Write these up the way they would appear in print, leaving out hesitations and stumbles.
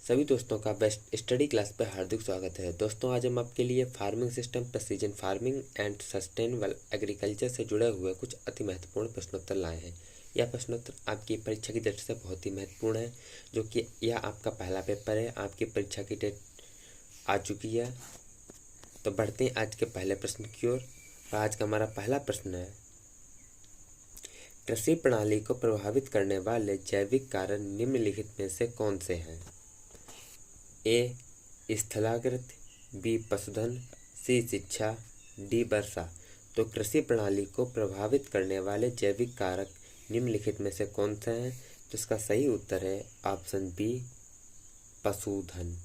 सभी दोस्तों का बेस्ट स्टडी क्लास पे हार्दिक स्वागत है। दोस्तों आज हम आपके लिए farming system, precision farming and sustainable agriculture से जुड़े हुए कुछ अति महत्वपूर्ण प्रश्नोत्तर लाए हैं। यह प्रश्नोत्तर आपकी परीक्षा की दृष्टि से बहुत ही महत्वपूर्ण है, जो कि यह आपका पहला पेपर है। आपकी परीक्षा की डेट आ चुकी है। तो बढ़ते हैं आज के पहले प्रश्न की ओर। आज का हमारा पहला प्रश्न है, कृषि प्रणाली को प्रभावित करने वाले जैविक कारण निम्नलिखित में से कौन से हैं? ए स्थलाकृत, बी पशुधन, सी शिक्षा, डी वर्षा। तो कृषि प्रणाली को प्रभावित करने वाले जैविक कारक निम्नलिखित में से कौन से हैं? तो इसका सही उत्तर है ऑप्शन बी पशुधन।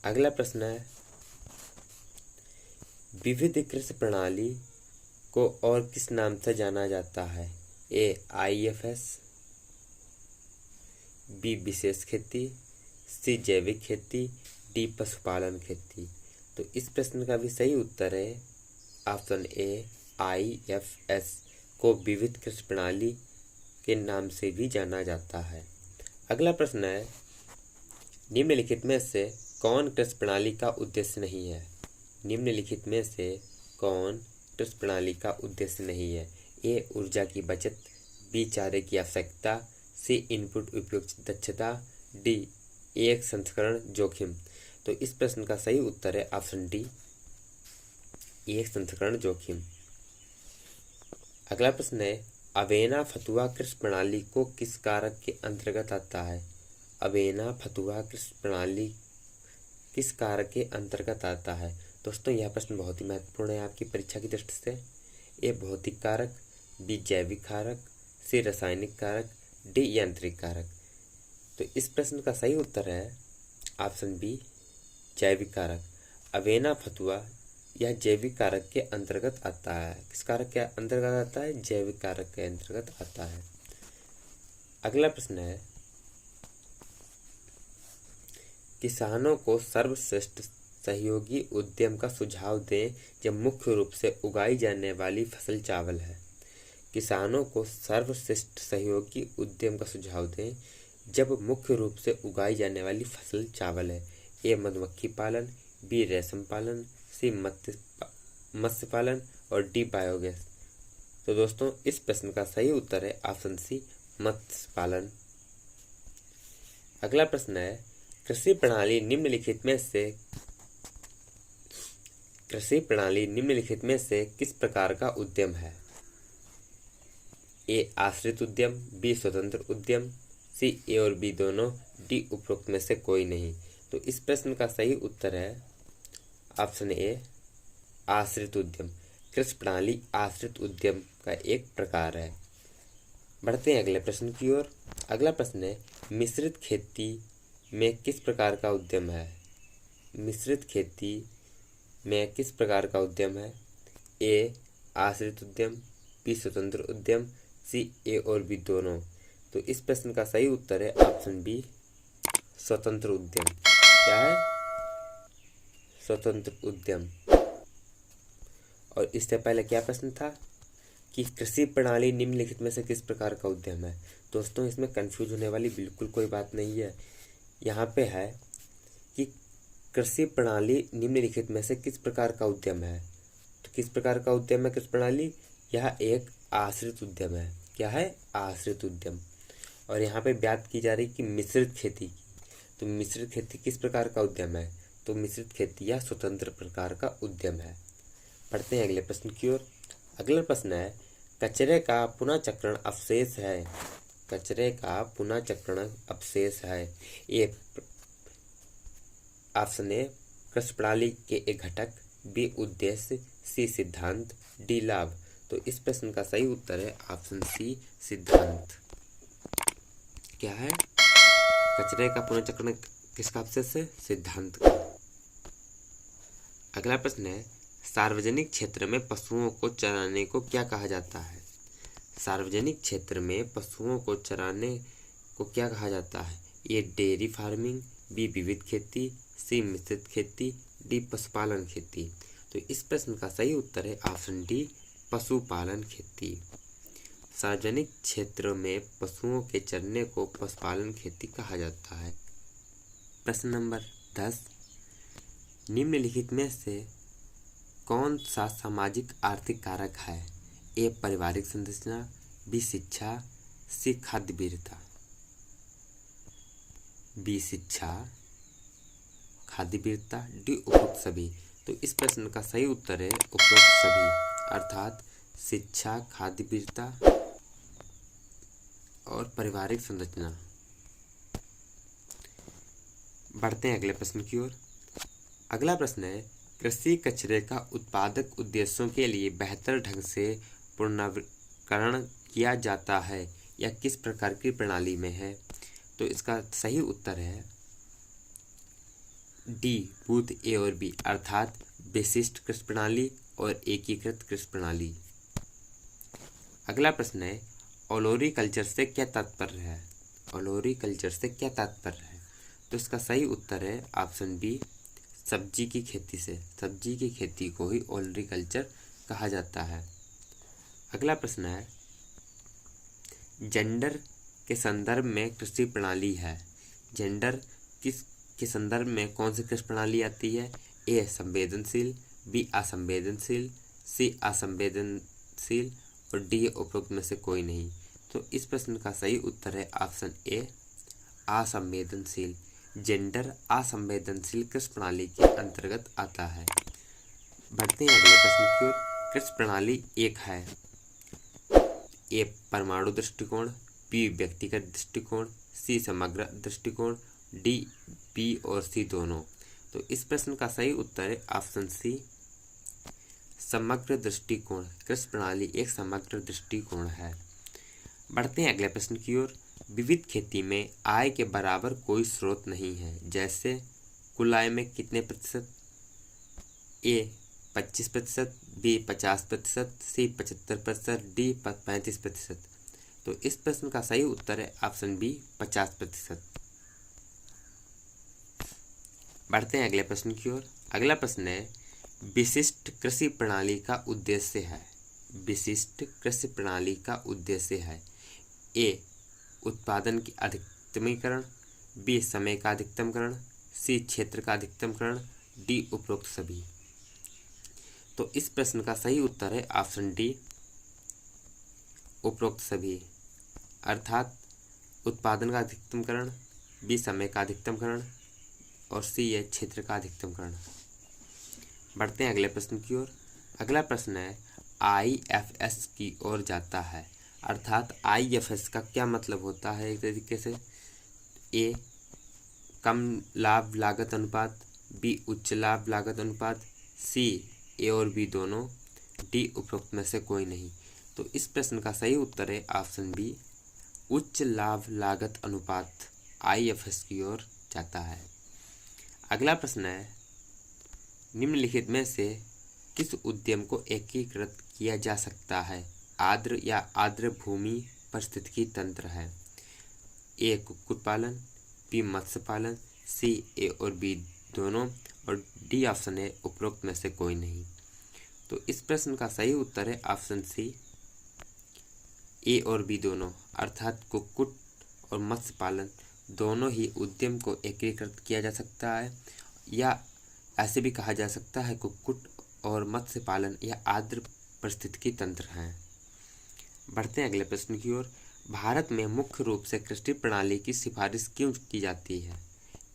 अगला प्रश्न है, विविध कृषि प्रणाली को और किस नाम से जाना जाता है? ए IFS, बी विशेष खेती, सी जैविक खेती, डी पशुपालन खेती। तो इस प्रश्न का भी सही उत्तर है ऑप्शन ए IFS को विविध कृषि प्रणाली के नाम से भी जाना जाता है। अगला प्रश्न है, निम्नलिखित में से कौन कृषि प्रणाली का उद्देश्य नहीं है? निम्नलिखित में से कौन कृषि प्रणाली का उद्देश्य नहीं है? ए ऊर्जा की बचत, बी चारे की आवश्यकता, सी इनपुट उपयोग दक्षता, डी एक संस्करण जोखिम। तो इस प्रश्न का सही उत्तर है ऑप्शन डी एक संस्करण जोखिम। अगला प्रश्न है, अवेना फतुआ कृषि प्रणाली को किस कारक के अंतर्गत आता है? अवेना फतुआ कृषि प्रणाली किस कारक के अंतर्गत आता है? दोस्तों यह प्रश्न बहुत ही महत्वपूर्ण है आपकी परीक्षा की दृष्टि से। ए भौतिक कारक, बी जैविक कारक, सी रासायनिक कारक, डी यांत्रिक कारक। तो इस प्रश्न का सही उत्तर है ऑप्शन बी जैविक कारक। अवेना फतुआ यह जैविक कारक के अंतर्गत आता है। किस कारक के अंतर्गत आता है? जैविक कारक के अंतर्गत आता है। अगला प्रश्न है, किसानों को सर्वश्रेष्ठ सहयोगी उद्यम का सुझाव दें जब मुख्य रूप से उगाई जाने वाली फसल चावल है। किसानों को सर्वश्रेष्ठ सहयोगी उद्यम का सुझाव दें जब मुख्य रूप से उगाई जाने वाली फसल चावल है। ए मधुमक्खी पालन, बी रेशम पालन, सी मत्स्य पालन और डी बायोगैस। तो दोस्तों इस प्रश्न का सही उत्तर है ऑप्शन सी मत्स्य पालन। अगला प्रश्न है, कृषि प्रणाली निम्नलिखित में से किस प्रकार का उद्यम है? ए आश्रित उद्यम, बी स्वतंत्र उद्यम, सी ए और बी दोनों, डी उपरोक्त में से कोई नहीं। तो इस प्रश्न का सही उत्तर है ऑप्शन ए आश्रित उद्यम। कृषि प्रणाली आश्रित उद्यम का एक प्रकार है। बढ़ते हैं अगले प्रश्न की ओर। अगला प्रश्न है, मिश्रित खेती में किस प्रकार का उद्यम है? मिश्रित खेती में किस प्रकार का उद्यम है? ए आश्रित उद्यम, बी स्वतंत्र उद्यम, सी ए और बी दोनों। तो इस प्रश्न का सही उत्तर है ऑप्शन बी स्वतंत्र उद्यम। क्या है? स्वतंत्र उद्यम। और इससे पहले क्या प्रश्न था कि कृषि प्रणाली निम्नलिखित में से किस प्रकार का उद्यम है? दोस्तों इसमें कंफ्यूज होने वाली बिल्कुल कोई बात नहीं है। यहाँ पे है कि कृषि प्रणाली निम्नलिखित में से किस प्रकार का उद्यम है। तो किस प्रकार का उद्यम है कृषि प्रणाली? यह एक आश्रित उद्यम है। क्या है? आश्रित उद्यम। और यहाँ पे बात की जा रही कि मिश्रित खेती की। तो मिश्रित खेती किस प्रकार का उद्यम है? तो मिश्रित खेती यह स्वतंत्र प्रकार का उद्यम है। पढ़ते हैं अगले प्रश्न की ओर। अगला प्रश्न है, कचरे का पुनःचक्रण अवशेष है। कचरे का पुनःचक्रण अवशेष है। ए ऑप्शन ए कृषि प्रणाली के एक घटक, बी उद्देश्य, सी सिद्धांत, डी लाभ। तो इस प्रश्न का सही उत्तर है ऑप्शन सी सिद्धांत। क्या है? कचरे का पुनर्चक्रण किसका अवशेष है? सिद्धांत का। अगला प्रश्न है, सार्वजनिक क्षेत्र में पशुओं को चराने को क्या कहा जाता है? सार्वजनिक क्षेत्र में पशुओं को चराने को क्या कहा जाता है? ए डेयरी फार्मिंग, बी विविध खेती, सी मिश्रित खेती, डी पशुपालन खेती। तो इस प्रश्न का सही उत्तर है ऑप्शन डी पशुपालन खेती। सार्वजनिक क्षेत्र में पशुओं के चरने को पशुपालन खेती कहा जाता है। प्रश्न नंबर 10, निम्नलिखित में से कौन सा सामाजिक आर्थिक कारक है? ए पारिवारिक संरचना, बी शिक्षा, सी खाद्य विविधता। बी शिक्षा, खाद्य विविधता, डी उपरोक्त सभी। तो इस प्रश्न का सही उत्तर है उपरोक्त सभी, अर्थात शिक्षा, खाद्य विविधता और पारिवारिक संरचना। बढ़ते हैं अगले प्रश्न की ओर। अगला प्रश्न है, कृषि कचरे का उत्पादक उद्देश्यों के लिए बेहतर ढंग से पुनर्वनीकरण किया जाता है या किस प्रकार की प्रणाली में है? तो इसका सही उत्तर है डी, बूथ ए और बी, अर्थात विशिष्ट कृषि प्रणाली और एकीकृत कृषि प्रणाली। अगला प्रश्न है, ओलोरीकल्चर से क्या तात्पर्य है? ओलोरीकल्चर से क्या तात्पर्य है? तो इसका सही उत्तर है ऑप्शन बी, सब्जी की खेती से। सब्जी की खेती को ही ओलोरीकल्चर कहा जाता है। अगला प्रश्न है, जेंडर के संदर्भ में कृषि प्रणाली है। जेंडर किस के संदर्भ में कौन सी कृषि प्रणाली आती है? ए संवेदनशील, बी असंवेदनशील, सी असंवेदनशील और डी उपरोक्त में से कोई नहीं। तो इस प्रश्न का सही उत्तर है ऑप्शन ए, असंवेदनशील। जेंडर असंवेदनशील कृषि प्रणाली के अंतर्गत आता है। बढ़ते हैं अगले प्रश्न की ओर। कृषि प्रणाली एक है। ए परमाणु दृष्टिकोण, बी व्यक्तिगत दृष्टिकोण, सी समग्र दृष्टिकोण, डी बी और सी दोनों। तो इस प्रश्न का सही उत्तर है ऑप्शन सी, समग्र दृष्टिकोण। कृषि प्रणाली एक समग्र दृष्टिकोण है। बढ़ते हैं अगले प्रश्न की ओर। विविध खेती में आय के बराबर कोई स्रोत नहीं है। जैसे कुल आय में कितने प्रतिशत? ए 25%, बी 50%, सी 75%, डी 35%। तो इस प्रश्न का सही उत्तर है ऑप्शन बी, 50%। बढ़ते हैं अगले प्रश्न की ओर। अगला प्रश्न है, विशिष्ट कृषि प्रणाली का उद्देश्य है। विशिष्ट कृषि प्रणाली का उद्देश्य है। ए उत्पादन की अधिकतमीकरण, बी समय का अधिकतमकरण, सी क्षेत्र का अधिकतमकरण, डी उपरोक्त सभी। तो इस प्रश्न का सही उत्तर है ऑप्शन डी, उपरोक्त सभी, अर्थात उत्पादन का अधिकतमकरण, बी समय का अधिकतमकरण और सी है क्षेत्र का अधिकतमकरण। बढ़ते हैं अगले प्रश्न की ओर। अगला प्रश्न है, IFS की ओर जाता है। अर्थात IFS का क्या मतलब होता है? एक तरीके से ए कम लाभ लागत अनुपात, बी उच्च लाभ लागत अनुपात, सी ए और बी दोनों, डी उपरोक्त में से कोई नहीं। तो इस प्रश्न का सही उत्तर है ऑप्शन बी, उच्च लाभ लागत अनुपात IFS की ओर जाता है। अगला प्रश्न है, निम्नलिखित में से किस उद्यम को एकीकृत किया जा सकता है? आर्द्र या आर्द्र भूमि पारिस्थितिकी तंत्र है। ए कुक्कुट पालन, बी मत्स्य पालन, सी ए और बी दोनों और डी ऑप्शन है उपरोक्त में से कोई नहीं। तो इस प्रश्न का सही उत्तर है ऑप्शन सी, ए और बी दोनों, अर्थात कुक्कुट और मत्स्य पालन दोनों ही उद्यम को एकीकृत किया जा सकता है, या ऐसे भी कहा जा सकता है कुक्कुट और मत्स्य पालन या आर्द्र पारिस्थितिकी तंत्र हैं। बढ़ते हैं अगले प्रश्न की ओर। भारत में मुख्य रूप से कृषि प्रणाली की सिफारिश क्यों की जाती है?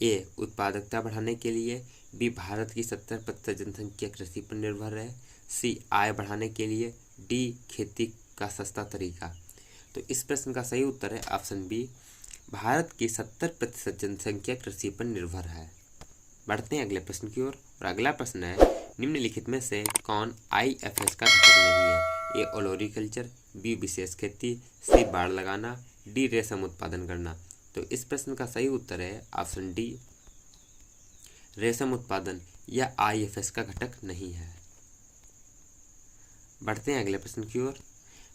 ए उत्पादकता बढ़ाने के लिए, बी भारत की 70% जनसंख्या कृषि पर निर्भर है, सी आय बढ़ाने के लिए, डी खेती का सस्ता तरीका। तो इस प्रश्न का सही उत्तर है ऑप्शन बी, भारत की 70% जनसंख्या कृषि पर निर्भर है। बढ़ते हैं अगले प्रश्न की ओर। और अगला प्रश्न है, निम्नलिखित में से कौन IFS का घटक नहीं है? ए ओलोरीकल्चर, बी विशेष खेती, सी बाड़ लगाना, डी रेशम उत्पादन करना। तो इस प्रश्न का सही उत्तर है ऑप्शन डी, रेशम उत्पादन या IFS का घटक नहीं है। बढ़ते हैं अगले प्रश्न की ओर।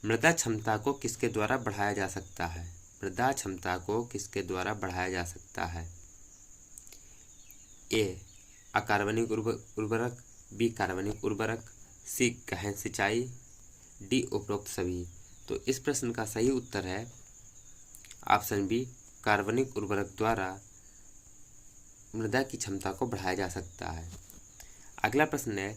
मृदा क्षमता को किसके द्वारा बढ़ाया जा सकता है? मृदा क्षमता को किसके द्वारा बढ़ाया जा सकता है? ए अकार्बनिक उर्वरक, बी कार्बनिक उर्वरक, सी गहन सिंचाई, डी उपरोक्त सभी। तो इस प्रश्न का सही उत्तर है ऑप्शन बी, कार्बनिक उर्वरक द्वारा मृदा की क्षमता को बढ़ाया जा सकता है। अगला प्रश्न है,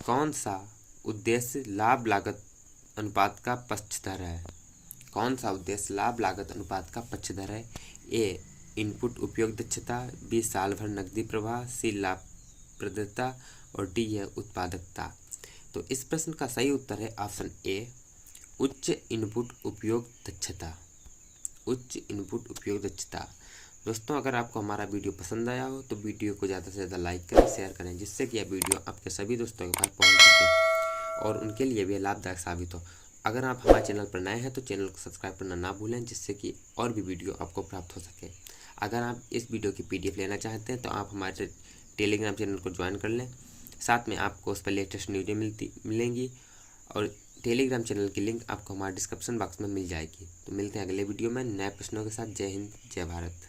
कौन सा उद्देश्य लाभ लागत अनुपात का पक्षधर है? कौन सा उद्देश्य लाभ लागत अनुपात का पक्षधर है? ए इनपुट उपयोग दक्षता, बी साल भर नकदी प्रवाह, सी लाभप्रदता और डी है उत्पादकता। तो इस प्रश्न का सही उत्तर है ऑप्शन ए, उच्च इनपुट उपयोग दक्षता। उच्च इनपुट उपयोग दक्षता। दोस्तों, अगर आपको हमारा वीडियो पसंद आया हो तो वीडियो को ज़्यादा से ज़्यादा लाइक करें, शेयर करें, जिससे कि यह वीडियो आपके सभी दोस्तों के पास पहुंच सके और उनके लिए भी लाभदायक साबित हो। अगर आप हमारे चैनल पर नए हैं तो चैनल को सब्सक्राइब करना ना भूलें, जिससे कि और भी वीडियो आपको प्राप्त हो सके। अगर आप इस वीडियो की PDF लेना चाहते हैं तो आप हमारे टेलीग्राम चैनल को ज्वाइन कर लें। साथ में आपको उस पर लेटेस्ट न्यूज़ें मिलेंगी और टेलीग्राम चैनल की लिंक आपको हमारे डिस्क्रिप्शन बॉक्स में मिल जाएगी। तो मिलते हैं अगले वीडियो में नए प्रश्नों के साथ। जय हिंद, जय भारत।